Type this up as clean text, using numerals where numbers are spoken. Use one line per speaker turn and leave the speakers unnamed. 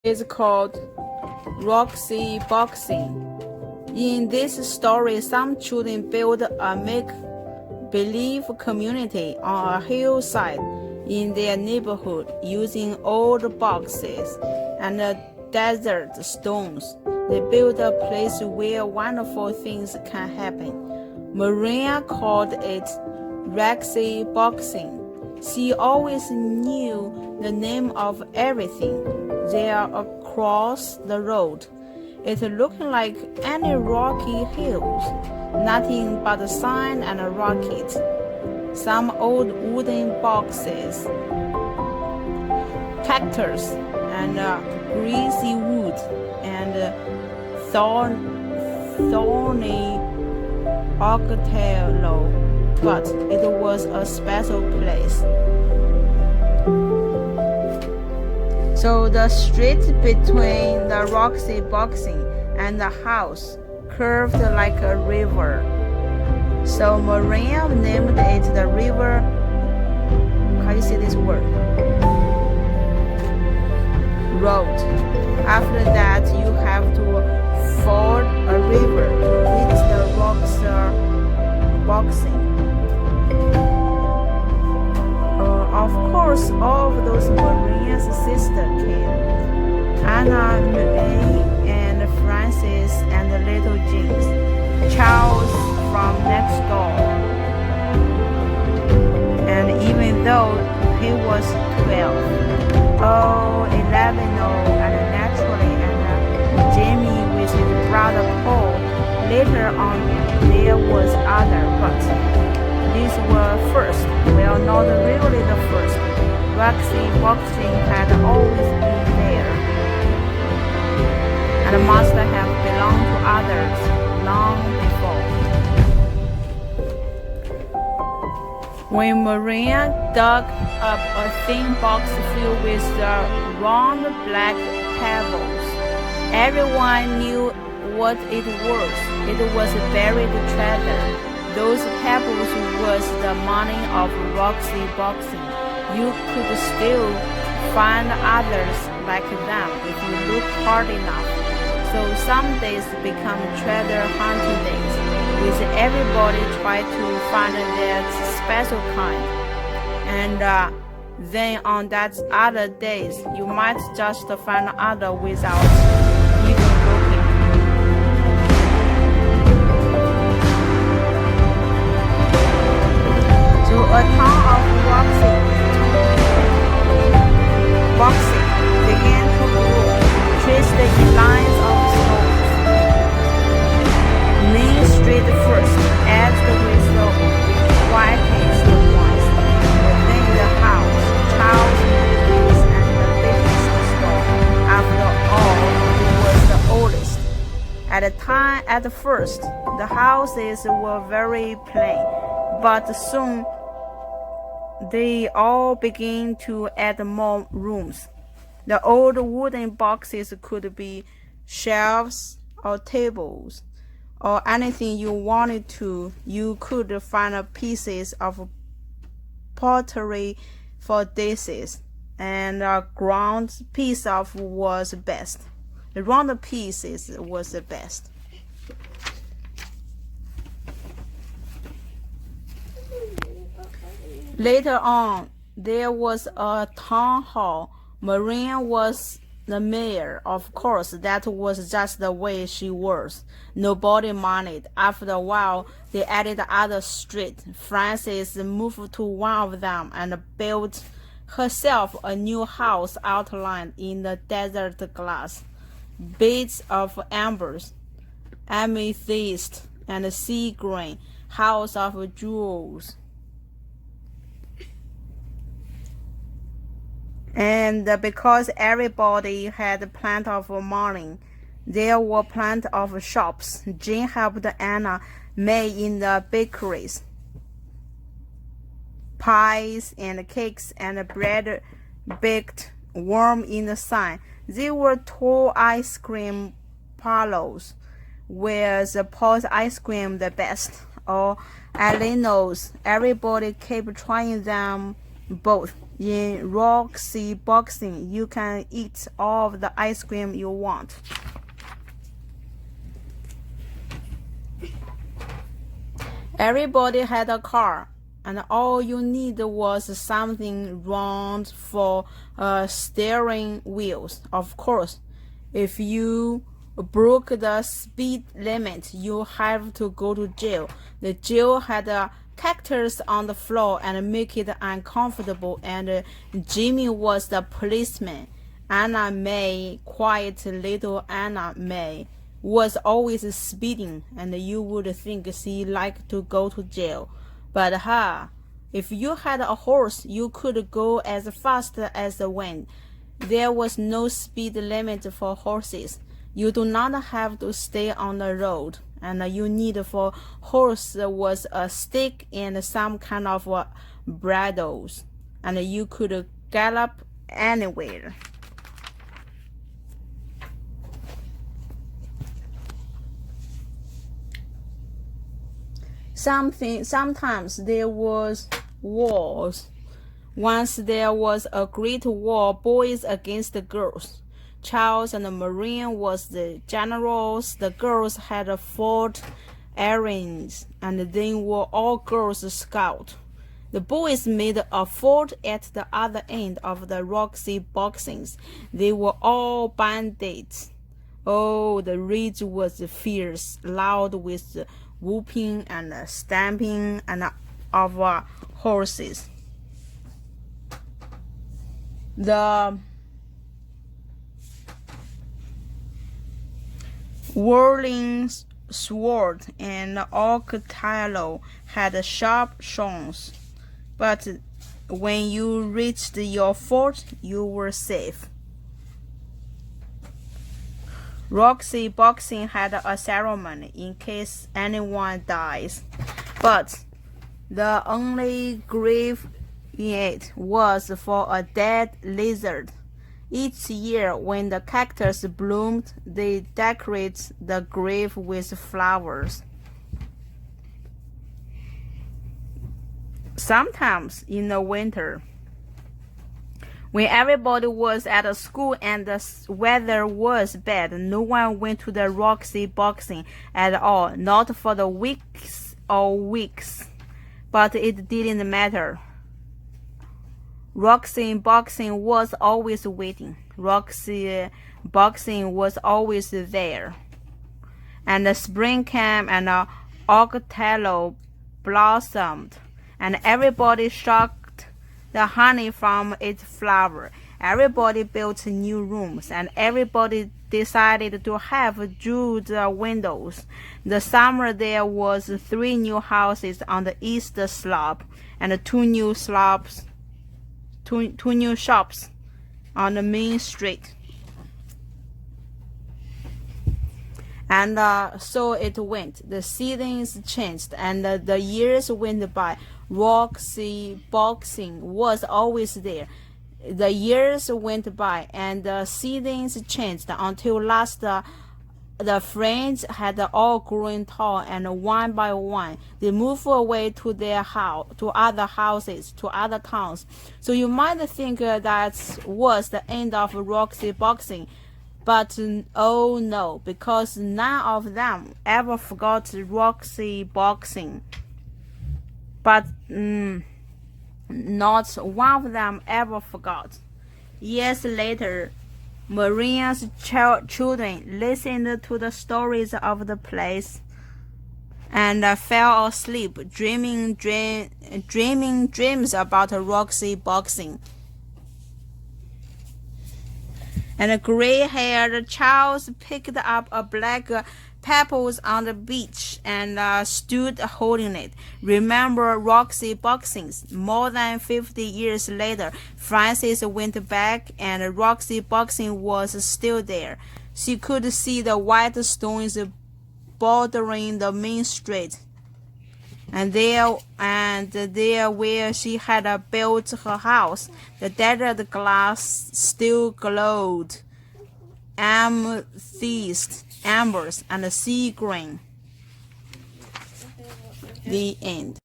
is called Roxaboxen. In this story, some children build a make-believe community on a hillside in their neighborhood using old boxes and desert stones. They build a place where wonderful things can happen. Marian called it Roxaboxen. She always knew the name of everything there across the road. It looked like any rocky hills, nothing but sand and rocket. Some old wooden boxes, cactus and greasewood and thorny ocotillo, but it was a special place. So the street between the Roxaboxen and the house curved like a river. So Marian named it the river. How do you say this word? Road. After that, you have to ford a river to reach the Roxaboxen. Of course, all of those Marian's sisters came. Anna, May, and Frances, and little James. Charles from next door. And even though he was 12, 11, and naturally, and Jamie with his brother Paul. Later on, there was other, but these were first. Well, not really the first. Roxaboxen had always been there, and must have belonged to others long before. When Marian dug up a thin box filled with round black pebbles, everyone knew what it was. It was buried treasure. Those pebbles was the money of Roxaboxen. You could still find others like them if you look hard enough. So some days become treasure hunting days, with everybody try to find their special kind. And then on that other days, you might just find other without even looking. So a town of Roxaboxen began to grow, traced in lines of stones. Main Street first, edged with the whitest ones, then the house, Charles Mary's, and the biggest store. After all, it was the oldest. At first, the houses were very plain, but soon they all began to add more rooms. The old wooden boxes could be shelves or tables or anything you wanted to. You could find pieces of pottery for dishes, and a ground piece was best. The round pieces was the best. Later on, there was a town hall. Marian was the mayor. Of course, that was just the way she was. Nobody minded. After a while, they added other streets. Frances moved to one of them and built herself a new house outlined in the desert glass. Beds of ambers, amethyst, and sea green. House of jewels. And because everybody had plenty of money, there were plenty of shops. Jane helped Anna make in the bakeries. Pies and cakes and bread baked warm in the sun. There were tall ice cream parlors, where the pot ice cream the best, or Alino's. Everybody kept trying them both. In Roxaboxen, you can eat all of the ice cream you want. Everybody had a car, and all you need was something round for steering wheels. Of course, if you broke the speed limit, you have to go to jail. The jail had a cactus on the floor and make it uncomfortable, and Jimmy was the policeman. Anna May, quiet little Anna May, was always speeding, and you would think she liked to go to jail. But if you had a horse, you could go as fast as the wind. There was no speed limit for horses. You do not have to stay on the road, and you need for horse was a stick and some kind of bridles, and you could gallop anywhere. Sometimes there was wars. Once there was a great war, boys against the girls. Charles and Marian was the generals. The girls had fought errands, and they were all girls scouts. The boys made a fort at the other end of the Roxaboxen. They were all bandits. Oh, the rage was fierce, loud with whooping and stamping and of horses. The whirling sword and ocotillo had sharp stones, but when you reached your fort, you were safe. Roxaboxen had a ceremony in case anyone dies, but the only grave in it was for a dead lizard. Each year, when the cactus bloomed, they decorate the grave with flowers. Sometimes in the winter, when everybody was at school and the weather was bad, no one went to the Roxaboxen at all, not for the weeks or weeks. But it didn't matter. Roxaboxen was always waiting. Roxaboxen was always there. And the spring came and ocotillo blossomed, and everybody shocked the honey from its flower. Everybody built new rooms, and everybody decided to have jeweled windows. The summer there was 3 new houses on the east slope, and 2 new shops on the main street. And so it went. The seasons changed, and the years went by. Roxaboxen was always there. The years went by, and the seasons changed until last the friends had all grown tall, and one by one they moved away to their house, to other houses, to other towns. So you might think that was the end of Roxaboxen, but oh no, because none of them ever forgot Roxaboxen. But not one of them ever forgot. Years later, Marian's children listened to the stories of the place and fell asleep, dreaming dreams about Roxaboxen. And a gray-haired Charles picked up a black pebbles on the beach and stood holding it. Remember Roxaboxen? More than 50 years later, Frances went back, and Roxaboxen was still there. She could see the white stones bordering the main street, and there where she had built her house, the desert glass still glowed, amethyst, ambers, and sea green. The end.